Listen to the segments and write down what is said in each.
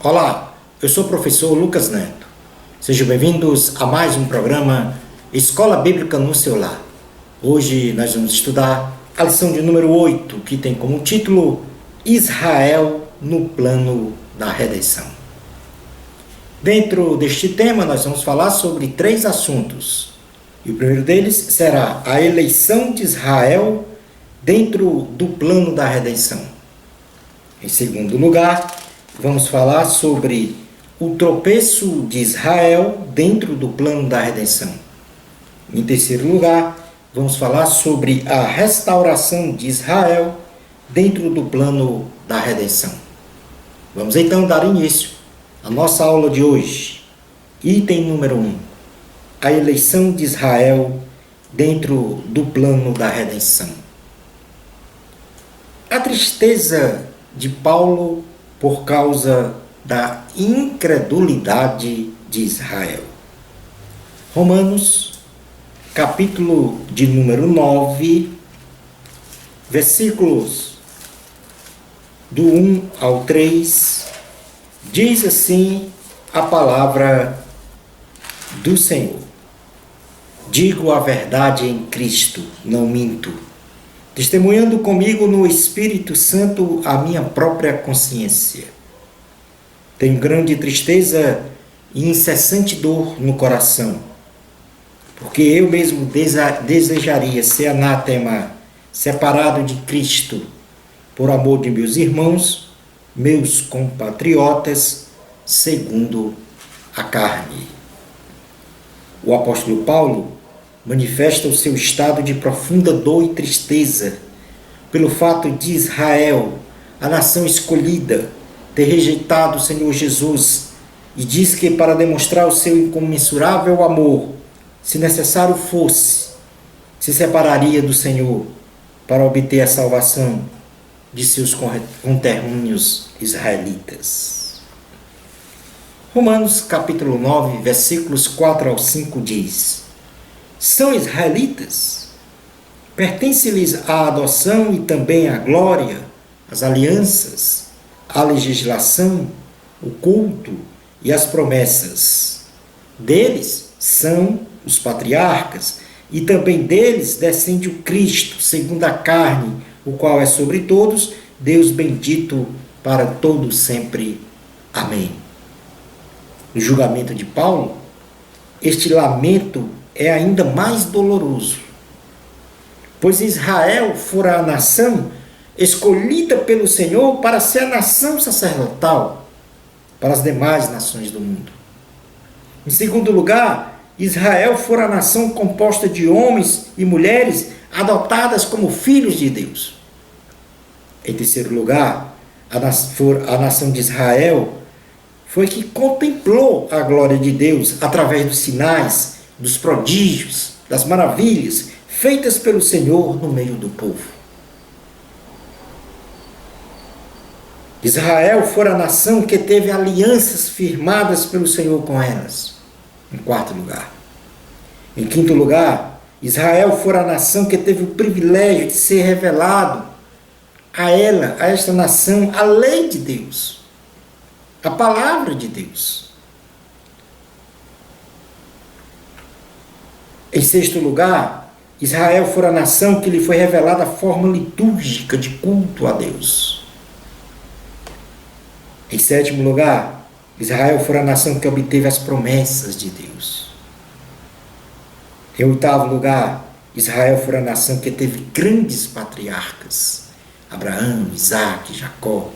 Olá, eu sou o professor Lucas Neto. Sejam bem-vindos a mais um programa Escola Bíblica no seu lar. Hoje nós vamos estudar a lição de número 8, que tem como título Israel no plano da redenção. Dentro deste tema nós vamos falar sobre 3 assuntos. E o primeiro deles será a eleição de Israel dentro do plano da redenção. Em segundo lugar, vamos falar sobre o tropeço de Israel dentro do plano da redenção. Em terceiro lugar, vamos falar sobre a restauração de Israel dentro do plano da redenção. Vamos então dar início à nossa aula de hoje. Item número 1. A eleição de Israel dentro do plano da redenção. A tristeza de Paulo por causa da incredulidade de Israel. Romanos, capítulo de número 9, versículos do 1 ao 3, diz assim a palavra do Senhor. Digo a verdade em Cristo, não minto, testemunhando comigo no Espírito Santo a minha própria consciência. Tenho grande tristeza e incessante dor no coração, porque eu mesmo desejaria ser anátema, separado de Cristo, por amor de meus irmãos, meus compatriotas, segundo a carne. O apóstolo Paulo manifesta o seu estado de profunda dor e tristeza pelo fato de Israel, a nação escolhida, ter rejeitado o Senhor Jesus, e diz que para demonstrar o seu incomensurável amor, se necessário fosse, se separaria do Senhor para obter a salvação de seus conterrâneos israelitas. Romanos capítulo 9, versículos 4 ao 5 diz: são israelitas? Pertence-lhes a adoção e também a glória, as alianças, a legislação, o culto e as promessas. Deles são os patriarcas, e também deles descende o Cristo, segundo a carne, o qual é sobre todos, Deus bendito para todo sempre. Amém. No julgamento de Paulo, este lamento é ainda mais doloroso, pois Israel fora a nação escolhida pelo Senhor para ser a nação sacerdotal para as demais nações do mundo. Em segundo lugar, Israel fora a nação composta de homens e mulheres adotadas como filhos de Deus. Em terceiro lugar, a nação de Israel foi que contemplou a glória de Deus através dos sinais, dos prodígios, das maravilhas feitas pelo Senhor no meio do povo. Israel fora a nação que teve alianças firmadas pelo Senhor com elas. Em quarto lugar. Em quinto lugar, Israel fora a nação que teve o privilégio de ser revelado a ela, a esta nação, a lei de Deus, a palavra de Deus. Em sexto lugar, Israel fora a nação que lhe foi revelada a forma litúrgica de culto a Deus. Em sétimo lugar, Israel fora a nação que obteve as promessas de Deus. Em oitavo lugar, Israel fora a nação que teve grandes patriarcas, Abraão, Isaque, Jacó.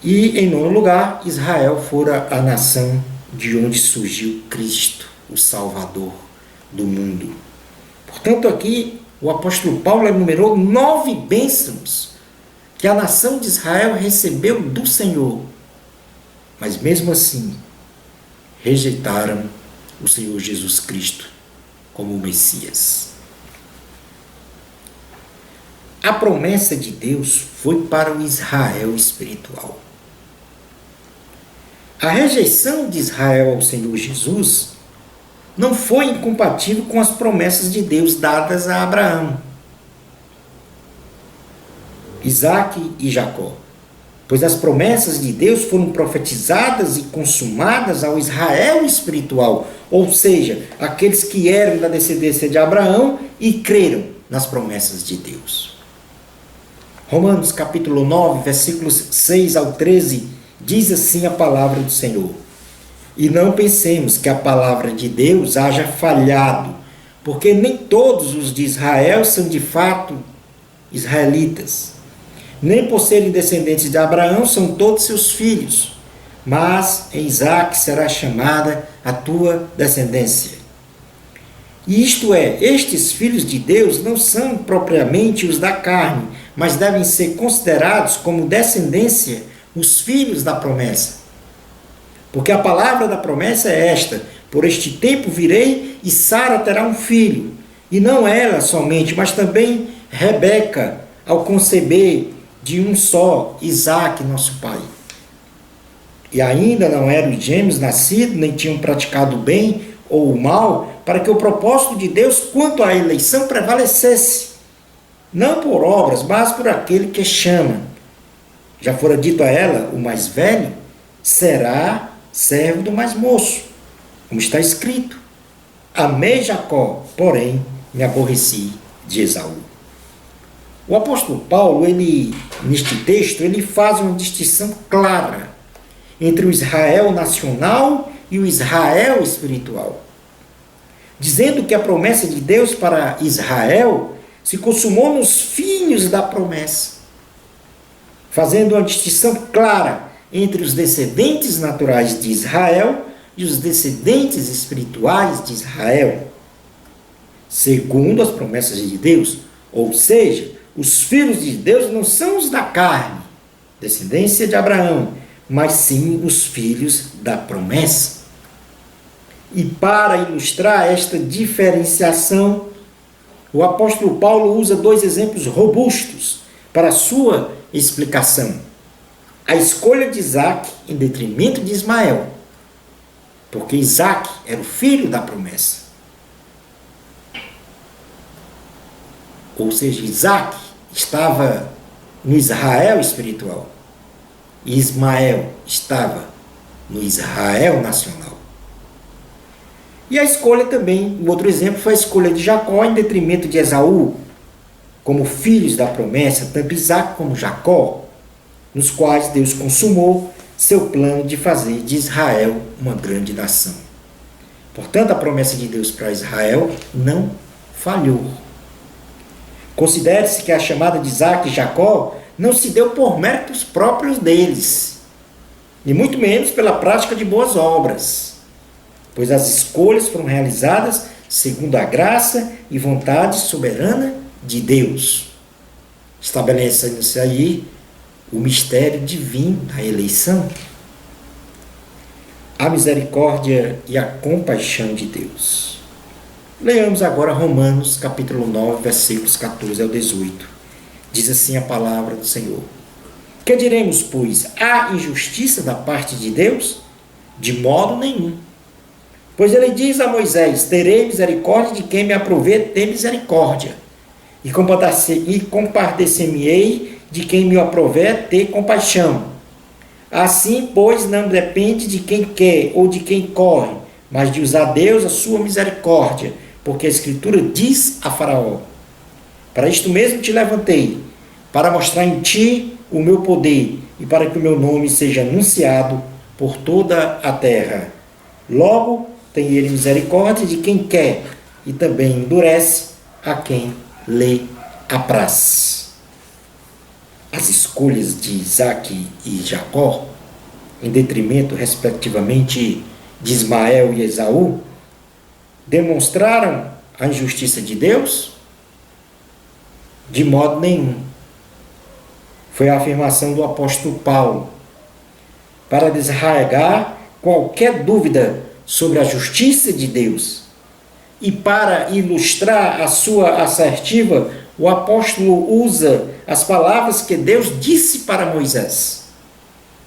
E em nono lugar, Israel fora a nação de onde surgiu Cristo, o Salvador do mundo. Portanto, aqui o apóstolo Paulo enumerou 9 bênçãos que a nação de Israel recebeu do Senhor. Mas mesmo assim, rejeitaram o Senhor Jesus Cristo como o Messias. A promessa de Deus foi para o Israel espiritual. A rejeição de Israel ao Senhor Jesus não foi incompatível com as promessas de Deus dadas a Abraão, Isaque e Jacó. pois as promessas de Deus foram profetizadas e consumadas ao Israel espiritual, ou seja, aqueles que eram da descendência de Abraão e creram nas promessas de Deus. Romanos capítulo 9, versículos 6 ao 13, diz assim a palavra do Senhor: E não pensemos que a palavra de Deus haja falhado, porque nem todos os de Israel são de fato israelitas. Nem por serem descendentes de Abraão são todos seus filhos, mas em Isaque será chamada a tua descendência. E isto é, estes filhos de Deus não são propriamente os da carne, mas devem ser considerados como descendência os filhos da promessa. Porque a palavra da promessa é esta: por este tempo virei e Sara terá um filho. E não ela somente, mas também Rebeca, ao conceber de um só, Isaque, nosso pai. E ainda não eram gêmeos nascidos, nem tinham praticado o bem ou o mal, para que o propósito de Deus quanto à eleição prevalecesse, não por obras, mas por aquele que chama. Já fora dito a ela, o mais velho será servo do mais moço, como está escrito: amei Jacó, porém me aborreci de Esaú. O apóstolo Paulo, neste texto, ele faz uma distinção clara entre o Israel nacional e o Israel espiritual, dizendo que a promessa de Deus para Israel se consumou nos filhos da promessa, fazendo uma distinção clara entre os descendentes naturais de Israel e os descendentes espirituais de Israel, segundo as promessas de Deus. Ou seja, os filhos de Deus não são os da carne, descendência de Abraão, mas sim os filhos da promessa. E para ilustrar esta diferenciação, o apóstolo Paulo usa dois exemplos robustos para a sua explicação: a escolha de Isaque em detrimento de Ismael, porque Isaque era o filho da promessa. Ou seja, Isaque estava no Israel espiritual e Ismael estava no Israel nacional. E a escolha também, o outro exemplo foi a escolha de Jacó em detrimento de Esaú, como filhos da promessa, tanto Isaque como Jacó, nos quais Deus consumou seu plano de fazer de Israel uma grande nação. Portanto, a promessa de Deus para Israel não falhou. Considere-se que a chamada de Isaque e Jacó não se deu por méritos próprios deles, e muito menos pela prática de boas obras, pois as escolhas foram realizadas segundo a graça e vontade soberana de Deus, estabelecendo-se aí o mistério divino da eleição, a misericórdia e a compaixão de Deus. Leamos agora Romanos capítulo 9, versículos 14 ao 18. Diz assim a palavra do Senhor: Que diremos, pois, há injustiça da parte de Deus? De modo nenhum. Pois ele diz a Moisés: terei misericórdia de quem me aprouver ter misericórdia, e compadecer-me-ei de quem me aprouver ter compaixão. Assim, pois, não depende de quem quer ou de quem corre, mas de usar Deus a sua misericórdia, porque a Escritura diz a Faraó: para isto mesmo te levantei, para mostrar em ti o meu poder, e para que o meu nome seja anunciado por toda a terra. Logo, tem ele misericórdia de quem quer, e também endurece a quem lhe apraz. As escolhas de Isaque e Jacó, em detrimento, respectivamente, de Ismael e Esaú, demonstraram a injustiça de Deus? De modo nenhum. Foi a afirmação do apóstolo Paulo. Para desarraigar qualquer dúvida sobre a justiça de Deus e para ilustrar a sua assertiva, o apóstolo usa as palavras que Deus disse para Moisés: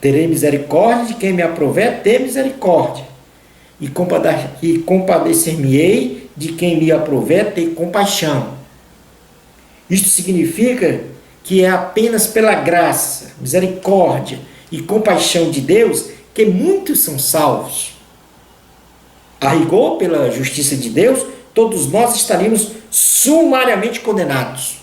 terei misericórdia de quem me aprouver ter misericórdia, e compadecer-me-ei de quem me aprouver ter compaixão. Isto significa que é apenas pela graça, misericórdia e compaixão de Deus que muitos são salvos. A rigor, pela justiça de Deus, todos nós estaríamos sumariamente condenados.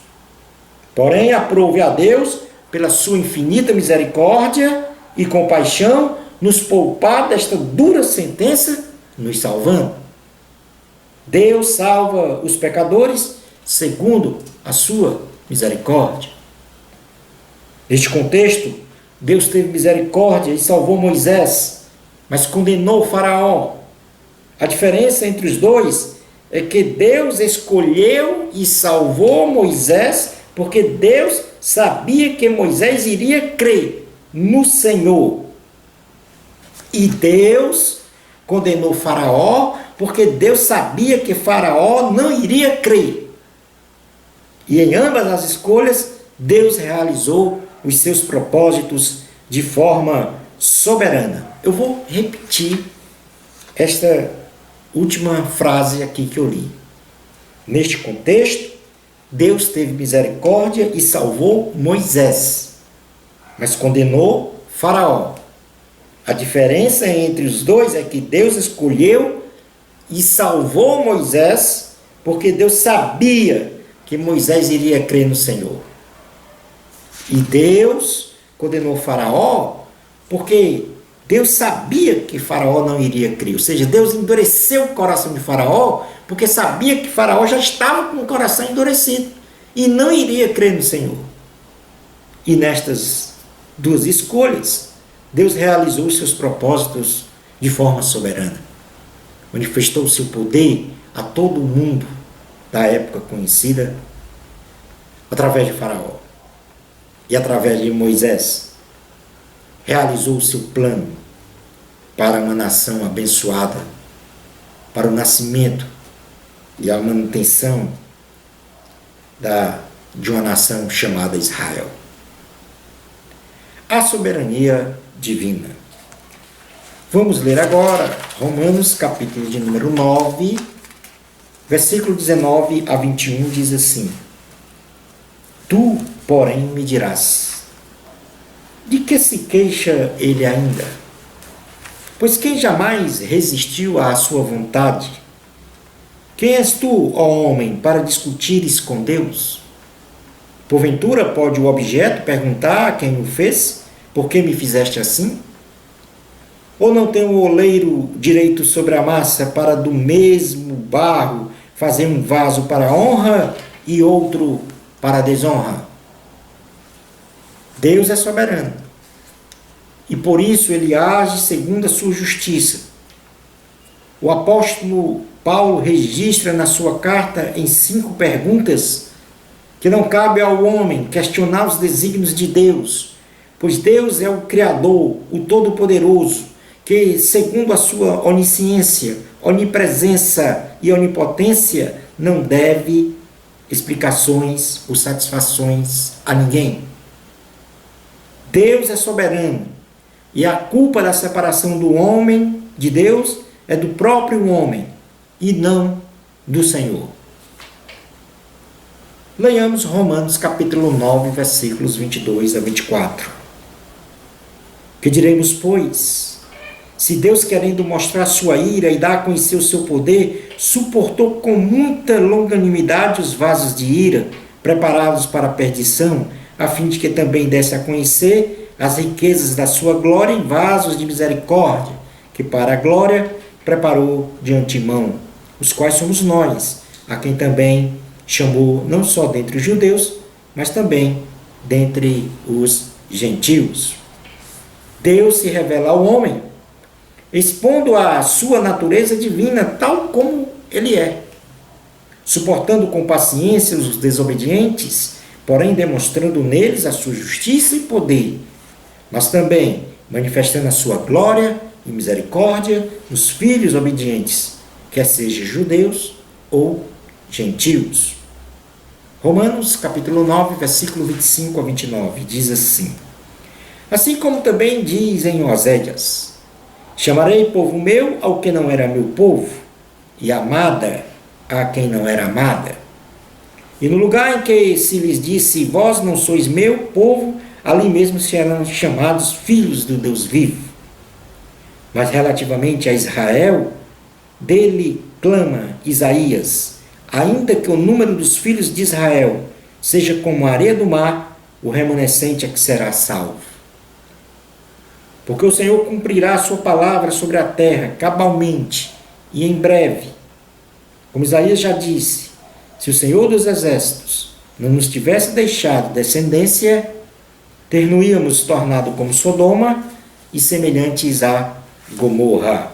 Porém, aprove a Deus, pela sua infinita misericórdia e compaixão, nos poupar desta dura sentença, nos salvando. Deus salva os pecadores segundo a sua misericórdia. Neste contexto, Deus teve misericórdia e salvou Moisés, mas condenou o Faraó. A diferença entre os dois é que Deus escolheu e salvou Moisés porque Deus sabia que Moisés iria crer no Senhor. E Deus condenou Faraó porque Deus sabia que Faraó não iria crer. E em ambas as escolhas, Deus realizou os seus propósitos de forma soberana. Eu vou repetir esta última frase aqui que eu li. Neste contexto, Deus teve misericórdia e salvou Moisés, mas condenou Faraó. A diferença entre os dois é que Deus escolheu e salvou Moisés porque Deus sabia que Moisés iria crer no Senhor. E Deus condenou Faraó porque Deus sabia que Faraó não iria crer. Ou seja, Deus endureceu o coração de Faraó porque sabia que Faraó já estava com o coração endurecido e não iria crer no Senhor. E nestas duas escolhas, Deus realizou os seus propósitos de forma soberana. Manifestou o seu poder a todo o mundo da época conhecida através de Faraó e através de Moisés. Realizou o seu plano para uma nação abençoada, para o nascimento e a manutenção de uma nação chamada Israel. A soberania divina. Vamos ler agora Romanos, capítulo de número 9, versículo 19 a 21, diz assim: Tu, porém, me dirás, de que se queixa ele ainda? Pois quem jamais resistiu à sua vontade? Quem és tu, ó homem, para discutires com Deus? Porventura pode o objeto perguntar a quem o fez, por que me fizeste assim? Ou não tem o oleiro direito sobre a massa para do mesmo barro fazer um vaso para honra e outro para desonra? Deus é soberano e por isso ele age segundo a sua justiça. O apóstolo Paulo registra na sua carta em 5 perguntas que não cabe ao homem questionar os desígnios de Deus, pois Deus é o Criador, o Todo-Poderoso, que, segundo a sua onisciência, onipresença e onipotência, não deve explicações ou satisfações a ninguém. Deus é soberano e a culpa da separação do homem de Deus é do próprio homem e não do Senhor. Leiamos Romanos capítulo 9, versículos 22 a 24. Que diremos, pois? Se Deus, querendo mostrar sua ira e dar a conhecer o seu poder, suportou com muita longanimidade os vasos de ira, preparados para a perdição, a fim de que também desse a conhecer as riquezas da sua glória em vasos de misericórdia, que para a glória preparou de antemão, os quais somos nós, a quem também chamou não só dentre os judeus, mas também dentre os gentios. Deus se revela ao homem, expondo a sua natureza divina tal como ele é, suportando com paciência os desobedientes, porém demonstrando neles a sua justiça e poder, mas também manifestando a sua glória e misericórdia nos filhos obedientes, quer sejam judeus ou gentios. Romanos capítulo 9, versículo 25 a 29, diz assim: Assim como também diz em Oséias: Chamarei povo meu ao que não era meu povo, e amada a quem não era amada. E no lugar em que se lhes disse, vós não sois meu povo, ali mesmo serão chamados filhos do Deus vivo. Mas relativamente a Israel, dele clama Isaías, ainda que o número dos filhos de Israel seja como a areia do mar, o remanescente é que será salvo. Porque o Senhor cumprirá a sua palavra sobre a terra, cabalmente e em breve. Como Isaías já disse, se o Senhor dos Exércitos não nos tivesse deixado descendência, ter-nos tornado como Sodoma e semelhantes a Gomorra.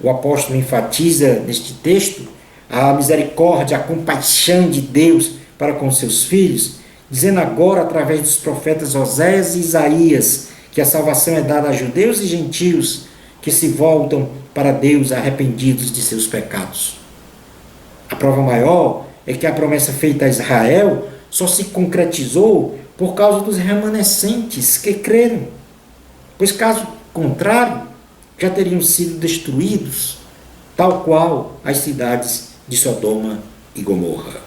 O apóstolo enfatiza neste texto a misericórdia, a compaixão de Deus para com seus filhos, dizendo agora, através dos profetas Oséias e Isaías, que a salvação é dada a judeus e gentios que se voltam para Deus arrependidos de seus pecados. A prova maior é que a promessa feita a Israel só se concretizou por causa dos remanescentes que creram, pois caso contrário, já teriam sido destruídos, tal qual as cidades de Sodoma e Gomorra.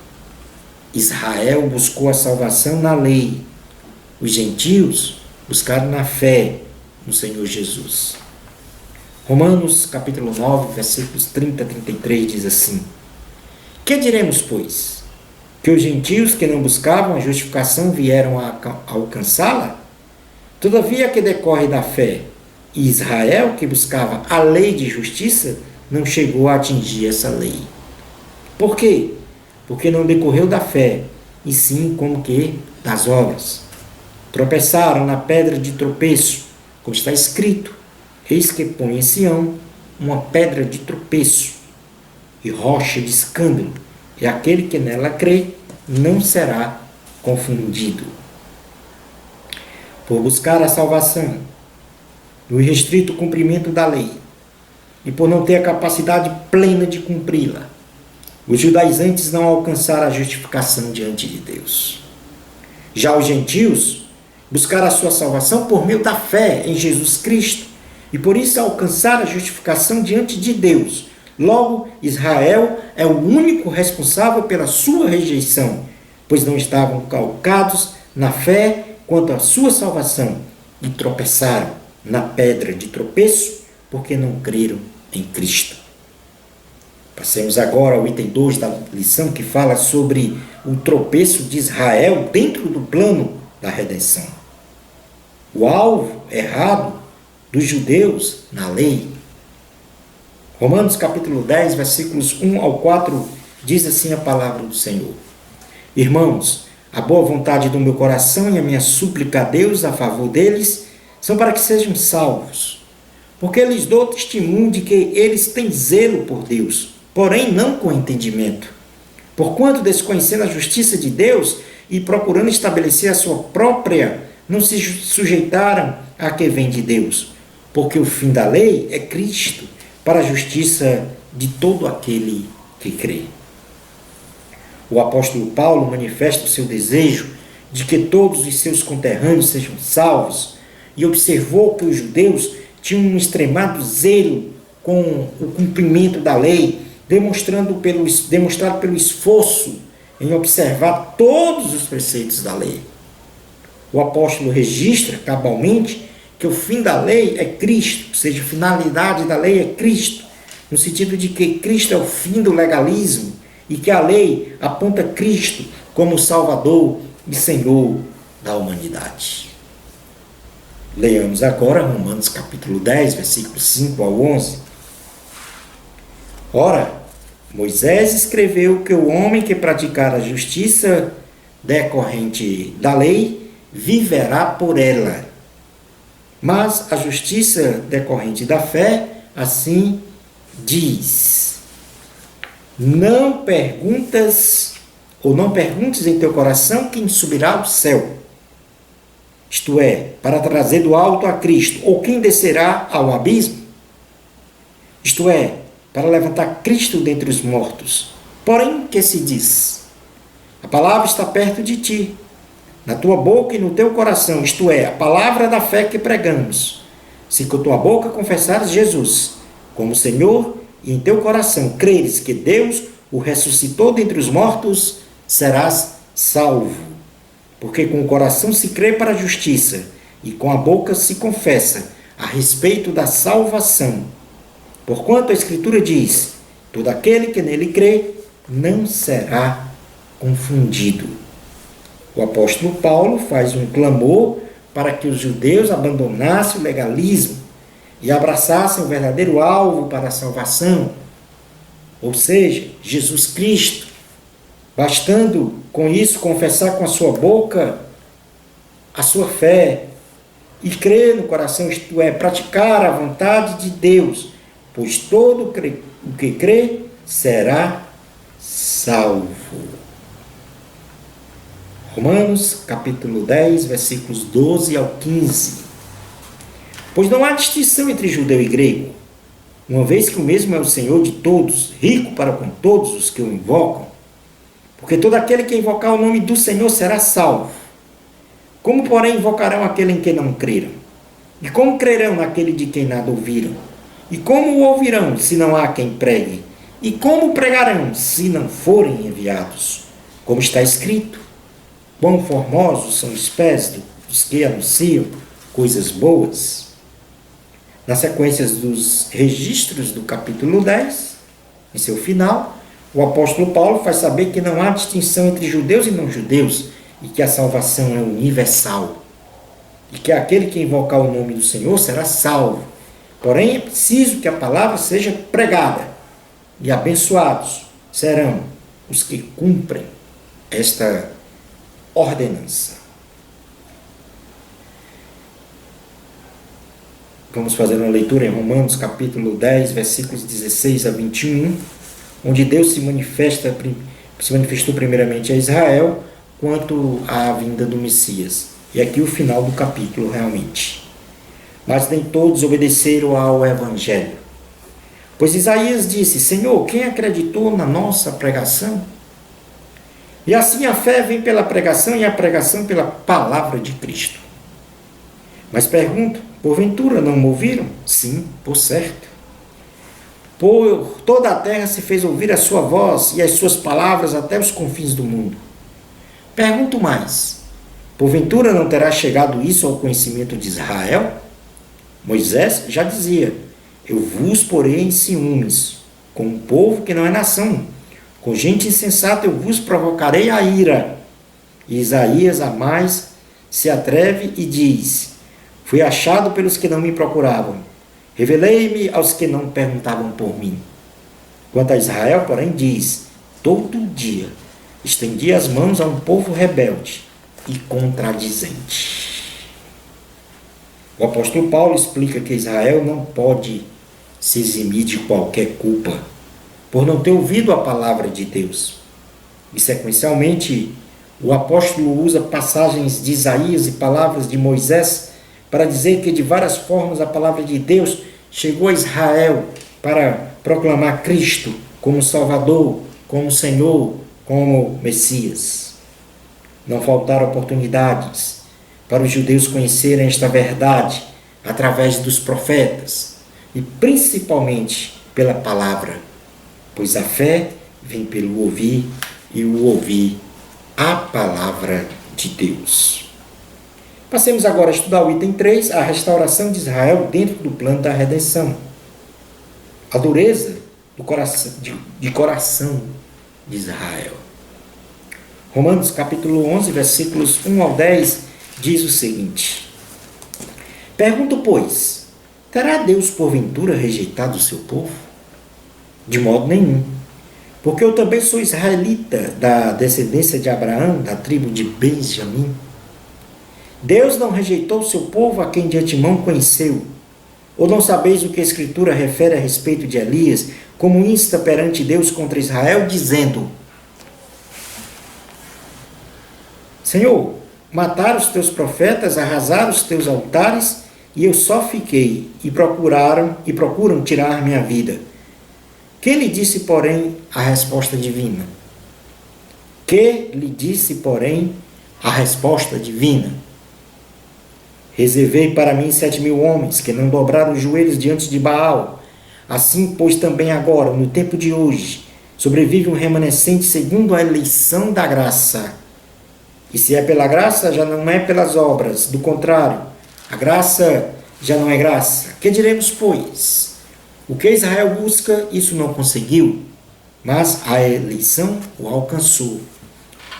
Israel buscou a salvação na lei, os gentios buscaram na fé no Senhor Jesus. Romanos capítulo 9, versículos 30 a 33 diz assim: que diremos, pois? Que os gentios que não buscavam a justificação vieram a alcançá-la? Todavia, que decorre da fé, e Israel, que buscava a lei de justiça, não chegou a atingir essa lei. Por quê? Porque não decorreu da fé, e sim como que das obras. Tropeçaram na pedra de tropeço, como está escrito: eis que põe em Sião uma pedra de tropeço e rocha de escândalo, e aquele que nela crê não será confundido. Por buscar a salvação no irrestrito cumprimento da lei e por não ter a capacidade plena de cumpri-la, os judaizantes não alcançaram a justificação diante de Deus. Já os gentios buscaram a sua salvação por meio da fé em Jesus Cristo e por isso alcançaram a justificação diante de Deus. Logo, Israel é o único responsável pela sua rejeição, pois não estavam calcados na fé quanto à sua salvação e tropeçaram na pedra de tropeço porque não creram em Cristo. Passemos agora ao item 2 da lição, que fala sobre o tropeço de Israel dentro do plano da redenção. O alvo errado dos judeus na lei. Romanos capítulo 10, versículos 1 ao 4, diz assim a palavra do Senhor: irmãos, a boa vontade do meu coração e a minha súplica a Deus a favor deles são para que sejam salvos, porque lhes dou testemunho de que eles têm zelo por Deus, porém não com entendimento. Porquanto, desconhecendo a justiça de Deus e procurando estabelecer a sua própria, não se sujeitaram a que vem de Deus, porque o fim da lei é Cristo, para a justiça de todo aquele que crê. O apóstolo Paulo manifesta o seu desejo de que todos os seus conterrâneos sejam salvos e observou que os judeus tinham um extremado zelo com o cumprimento da lei, demonstrado pelo esforço em observar todos os preceitos da lei. O apóstolo registra cabalmente que o fim da lei é Cristo, ou seja, a finalidade da lei é Cristo, no sentido de que Cristo é o fim do legalismo e que a lei aponta Cristo como Salvador e Senhor da humanidade. Leamos agora Romanos capítulo 10, versículos 5 ao 11. Ora, Moisés escreveu que o homem que praticar a justiça decorrente da lei viverá por ela. Mas a justiça decorrente da fé, assim diz: não perguntes em teu coração quem subirá ao céu, isto é, para trazer do alto a Cristo, ou quem descerá ao abismo, isto é, para levantar Cristo dentre os mortos. Porém, que se diz? A palavra está perto de ti, na tua boca e no teu coração, isto é, a palavra da fé que pregamos. Se com tua boca confessares Jesus como Senhor e em teu coração creres que Deus o ressuscitou dentre os mortos, serás salvo. Porque com o coração se crê para a justiça e com a boca se confessa a respeito da salvação. Porquanto a Escritura diz: todo aquele que nele crê não será confundido. O apóstolo Paulo faz um clamor para que os judeus abandonassem o legalismo e abraçassem o verdadeiro alvo para a salvação, ou seja, Jesus Cristo, bastando com isso confessar com a sua boca a sua fé e crer no coração, isto é, praticar a vontade de Deus, pois todo o que crê será salvo. Romanos, capítulo 10, versículos 12 ao 15. Pois não há distinção entre judeu e grego, uma vez que o mesmo é o Senhor de todos, rico para com todos os que o invocam, porque todo aquele que invocar o nome do Senhor será salvo. Como, porém, invocarão aquele em que não creram? E como crerão naquele de quem nada ouviram? E como o ouvirão, se não há quem pregue? E como pregarão, se não forem enviados? Como está escrito: quão formosos são os pés dos que anunciam coisas boas. Na sequência dos registros do capítulo 10, em seu final, o apóstolo Paulo faz saber que não há distinção entre judeus e não judeus, e que a salvação é universal, e que aquele que invocar o nome do Senhor será salvo. Porém, é preciso que a palavra seja pregada, e abençoados serão os que cumprem esta ordenança. Vamos fazer uma leitura em Romanos, capítulo 10, versículos 16 a 21, onde Deus se manifestou primeiramente a Israel quanto à vinda do Messias. E aqui o final do capítulo, realmente. Mas nem todos obedeceram ao Evangelho. Pois Isaías disse: Senhor, quem acreditou na nossa pregação? E assim a fé vem pela pregação e a pregação pela palavra de Cristo. Mas pergunto: porventura não me ouviram? Sim, por certo. Por toda a terra se fez ouvir a sua voz e as suas palavras até os confins do mundo. Pergunto mais: porventura não terá chegado isso ao conhecimento de Israel? Moisés já dizia: eu vos porei em ciúmes, com um povo que não é nação. Com gente insensata eu vos provocarei a ira. E Isaías a mais se atreve e diz: fui achado pelos que não me procuravam. Revelei-me aos que não perguntavam por mim. Quanto a Israel, porém, diz: todo dia estendi as mãos a um povo rebelde e contradizente. O apóstolo Paulo explica que Israel não pode se eximir de qualquer culpa por não ter ouvido a palavra de Deus. E, sequencialmente, o apóstolo usa passagens de Isaías e palavras de Moisés para dizer que, de várias formas, a palavra de Deus chegou a Israel para proclamar Cristo como Salvador, como Senhor, como Messias. Não faltaram oportunidades para os judeus conhecerem esta verdade através dos profetas e principalmente pela palavra, pois a fé vem pelo ouvir e o ouvir a palavra de Deus. Passemos agora a estudar o item 3, a restauração de Israel dentro do plano da redenção. A dureza do coração de Israel. Romanos capítulo 11, versículos 1 ao 10, diz o seguinte: pergunto, pois, terá Deus porventura rejeitado o seu povo? De modo nenhum, porque eu também sou israelita da descendência de Abraão, da tribo de Benjamim. Deus não rejeitou o seu povo a quem de antemão conheceu. Ou não sabeis o que a Escritura refere a respeito de Elias, como insta perante Deus contra Israel, dizendo: Senhor, mataram os teus profetas, arrasaram os teus altares, e eu só fiquei, e procuram tirar minha vida. Que lhe disse, porém, a resposta divina? Que lhe disse, porém, a resposta divina? Reservei para mim 7.000 homens, que não dobraram os joelhos diante de Baal. Assim, pois, também agora, no tempo de hoje, sobrevive um remanescente segundo a eleição da graça. E se é pela graça, já não é pelas obras. Do contrário, a graça já não é graça. Que diremos, pois? O que Israel busca, isso não conseguiu, mas a eleição o alcançou.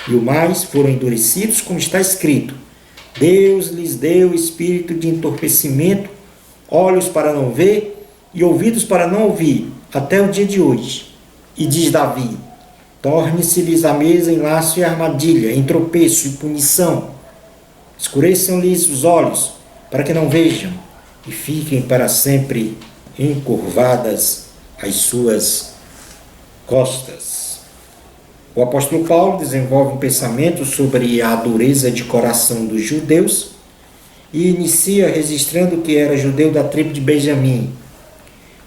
E o mais foram endurecidos, como está escrito: Deus lhes deu espírito de entorpecimento, olhos para não ver e ouvidos para não ouvir, até o dia de hoje. E diz Davi: torne-se-lhes a mesa em laço e armadilha, em tropeço e punição. Escureçam-lhes os olhos, para que não vejam, e fiquem para sempre encurvadas as suas costas. O apóstolo Paulo desenvolve um pensamento sobre a dureza de coração dos judeus e inicia registrando que era judeu da tribo de Benjamim.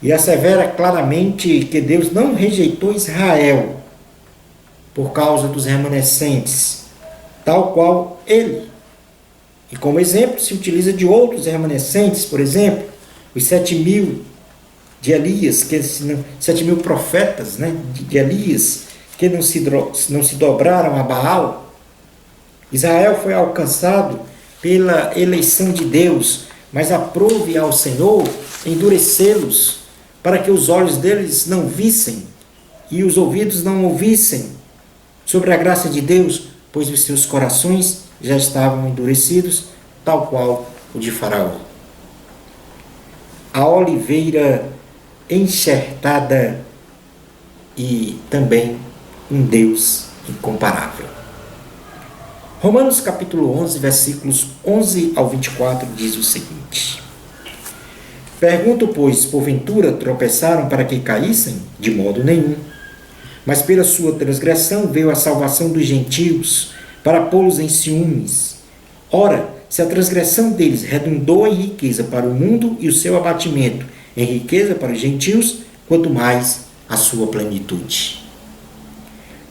E assevera claramente que Deus não rejeitou Israel por causa dos remanescentes, tal qual ele. E como exemplo se utiliza de outros remanescentes, por exemplo, os 7.000 de Elias, 7.000 profetas, né, de Elias, que não se dobraram a Baal. Israel foi alcançado pela eleição de Deus, mas aprove ao Senhor endurecê-los, para que os olhos deles não vissem e os ouvidos não ouvissem sobre a graça de Deus, pois os seus corações já estavam endurecidos, tal qual o de Faraó. A oliveira enxertada e também um Deus incomparável. Romanos capítulo 11, versículos 11 ao 24 diz o seguinte: pergunto, pois, porventura tropeçaram para que caíssem? De modo nenhum. Mas pela sua transgressão veio a salvação dos gentios, para pô-los em ciúmes. Ora, se a transgressão deles redundou em riqueza para o mundo e o seu abatimento em riqueza para os gentios, quanto mais a sua plenitude.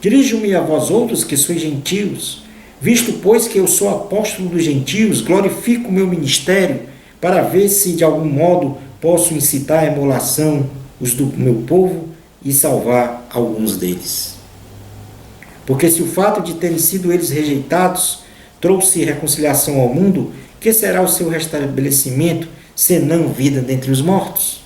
Dirijo-me a vós outros que sois gentios, visto, pois, que eu sou apóstolo dos gentios, glorifico o meu ministério, para ver se de algum modo posso incitar a emulação os do meu povo e salvar alguns deles. Porque se o fato de terem sido eles rejeitados trouxe reconciliação ao mundo, que será o seu restabelecimento, senão vida dentre os mortos?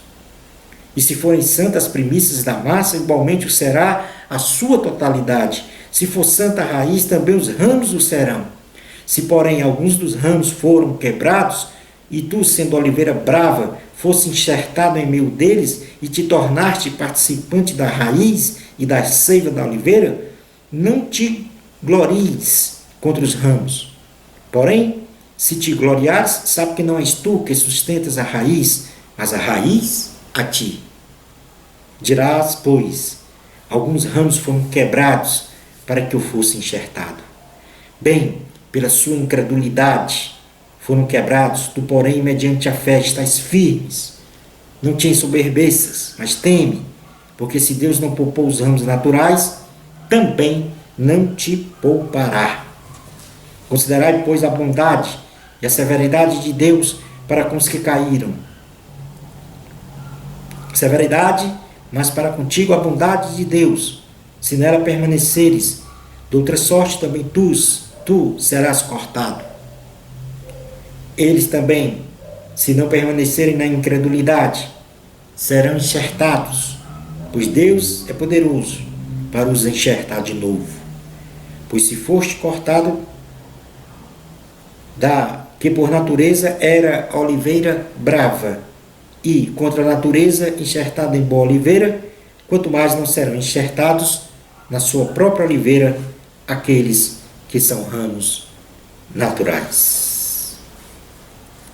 E se forem santas primícias da massa, igualmente o será a sua totalidade. Se for santa a raiz, também os ramos o serão. Se, porém, alguns dos ramos foram quebrados, e tu, sendo oliveira brava, fosse enxertado em meio deles, e te tornaste participante da raiz e da seiva da oliveira, não te glories contra os ramos. Porém, se te gloriares, sabe que não és tu que sustentas a raiz, mas a raiz a ti. Dirás, pois, alguns ramos foram quebrados para que eu fosse enxertado. Bem, pela sua incredulidade foram quebrados, tu, porém, mediante a fé estás firmes. Não te ensoberbeças, mas teme, porque se Deus não poupou os ramos naturais, também não te poupará. Considerai, pois, a bondade e a severidade de Deus para com os que caíram. Severidade, mas para contigo a bondade de Deus. Se nela permaneceres, de outra sorte também tu serás cortado. Eles também, se não permanecerem na incredulidade, serão enxertados, pois Deus é poderoso para os enxertar de novo. Pois se foste cortado da que por natureza era oliveira brava, e contra a natureza enxertada em boa oliveira, quanto mais não serão enxertados na sua própria oliveira aqueles que são ramos naturais.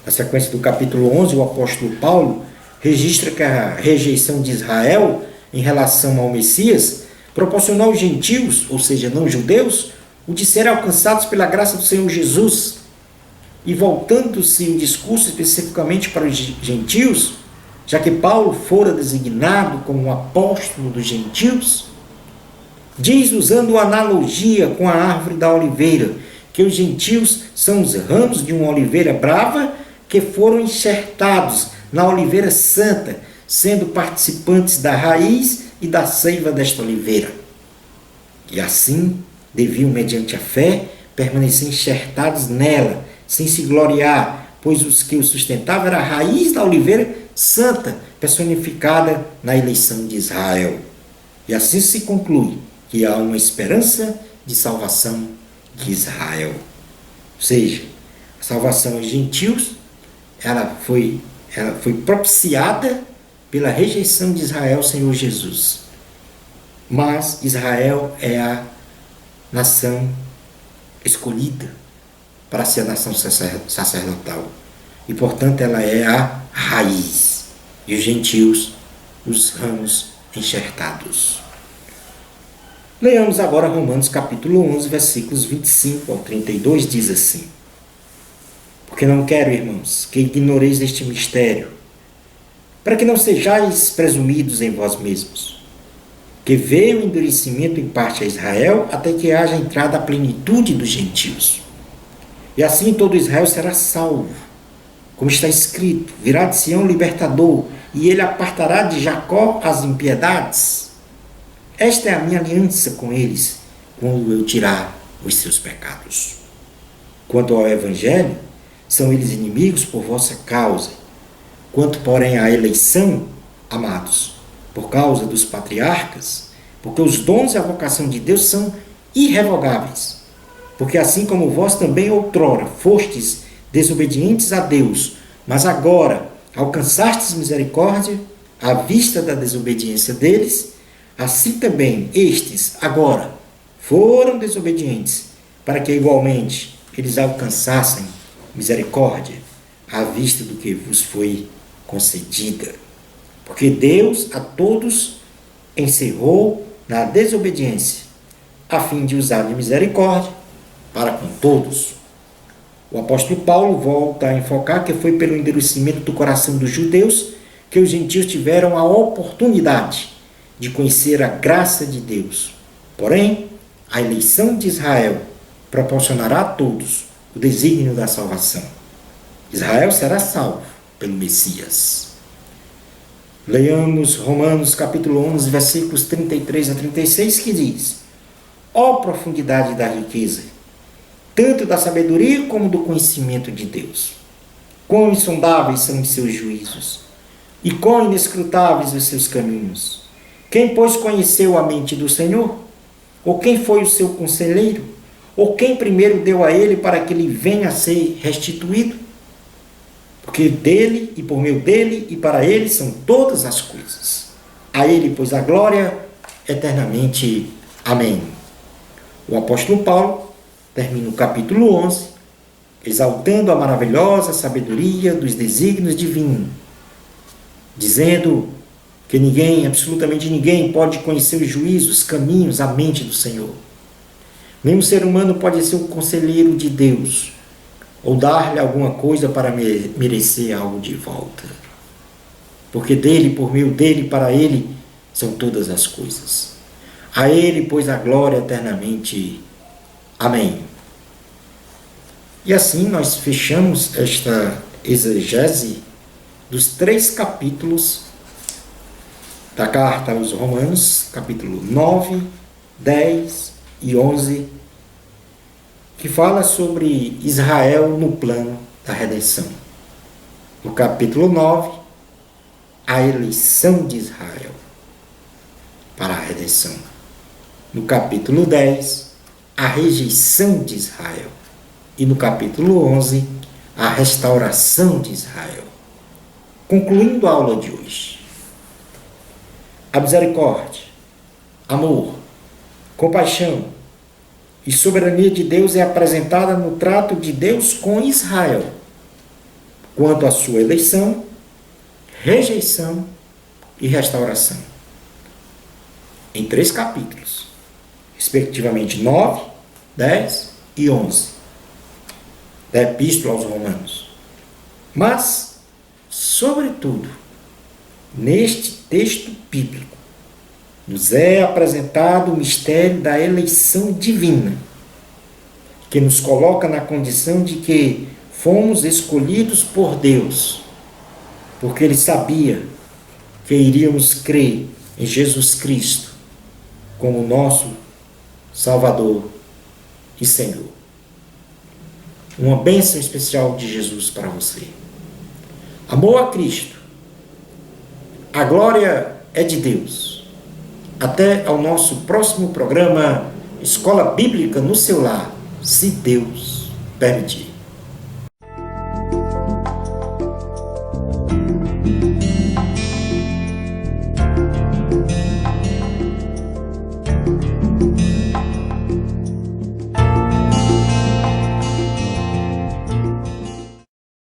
Na sequência do capítulo 11, o apóstolo Paulo registra que a rejeição de Israel em relação ao Messias proporcionou aos gentios, ou seja, não judeus, o de serem alcançados pela graça do Senhor Jesus. E voltando-se o discurso especificamente para os gentios, já que Paulo fora designado como um apóstolo dos gentios, diz, usando uma analogia com a árvore da oliveira, que os gentios são os ramos de uma oliveira brava que foram enxertados na oliveira santa, sendo participantes da raiz e da seiva desta oliveira. E assim deviam, mediante a fé, permanecer enxertados nela, sem se gloriar, pois os que o sustentavam era a raiz da oliveira santa, personificada na eleição de Israel. E assim se conclui que há uma esperança de salvação de Israel. Ou seja, a salvação aos gentios, ela foi propiciada pela rejeição de Israel ao Senhor Jesus. Mas Israel é a nação escolhida para ser a nação sacerdotal. E, portanto, ela é a raiz. E os gentios, os ramos enxertados. Leamos agora Romanos capítulo 11, versículos 25 ao 32, diz assim: Porque não quero, irmãos, que ignoreis este mistério, para que não sejais presumidos em vós mesmos, que veio o endurecimento em parte a Israel, até que haja entrada a plenitude dos gentios. E assim todo Israel será salvo, como está escrito: virá de Sião o libertador, e ele apartará de Jacó as impiedades. Esta é a minha aliança com eles, quando eu tirar os seus pecados. Quanto ao Evangelho, são eles inimigos por vossa causa. Quanto, porém, à eleição, amados, por causa dos patriarcas, porque os dons e a vocação de Deus são irrevogáveis. Porque assim como vós também outrora fostes desobedientes a Deus, mas agora alcançastes misericórdia à vista da desobediência deles, assim também estes agora foram desobedientes, para que igualmente eles alcançassem misericórdia à vista do que vos foi concedida. Porque Deus a todos encerrou na desobediência, a fim de usar de misericórdia para com todos. O apóstolo Paulo volta a enfocar que foi pelo endurecimento do coração dos judeus que os gentios tiveram a oportunidade de conhecer a graça de Deus. Porém, a eleição de Israel proporcionará a todos o desígnio da salvação. Israel será salvo pelo Messias. Leamos Romanos capítulo 11, versículos 33 a 36, que diz: Ó profundidade da riqueza, tanto da sabedoria como do conhecimento de Deus! Quão insondáveis são os seus juízos, e quão inescrutáveis os seus caminhos! Quem, pois, conheceu a mente do Senhor? Ou quem foi o seu conselheiro? Ou quem primeiro deu a ele para que ele venha a ser restituído? Porque dele, e por meio dele, e para ele são todas as coisas. A ele, pois, a glória eternamente. Amém. O apóstolo Paulo termina o capítulo 11, exaltando a maravilhosa sabedoria dos desígnios divinos, dizendo que ninguém, absolutamente ninguém, pode conhecer os juízos, os caminhos, a mente do Senhor. Nenhum ser humano pode ser o conselheiro de Deus, ou dar-lhe alguma coisa para merecer algo de volta. Porque dele, por meio dele, para ele, são todas as coisas. A ele, pois, a glória eternamente. Amém. E assim nós fechamos esta exegese dos 3 capítulos da carta aos Romanos, capítulo 9, 10 e 11, que fala sobre Israel no plano da redenção. No capítulo 9, a eleição de Israel para a redenção. No capítulo 10, a rejeição de Israel. E no capítulo 11, a restauração de Israel. Concluindo a aula de hoje, a misericórdia, amor, compaixão e soberania de Deus é apresentada no trato de Deus com Israel, quanto à sua eleição, rejeição e restauração. Em 3 capítulos, respectivamente 9, 10 e 11, da Epístola aos Romanos. Mas, sobretudo, neste texto bíblico, nos é apresentado o mistério da eleição divina, que nos coloca na condição de que fomos escolhidos por Deus, porque Ele sabia que iríamos crer em Jesus Cristo como nosso Salvador e Senhor. Uma bênção especial de Jesus para você. Amor a Cristo. A glória é de Deus. Até ao nosso próximo programa Escola Bíblica no seu lar, se Deus permitir.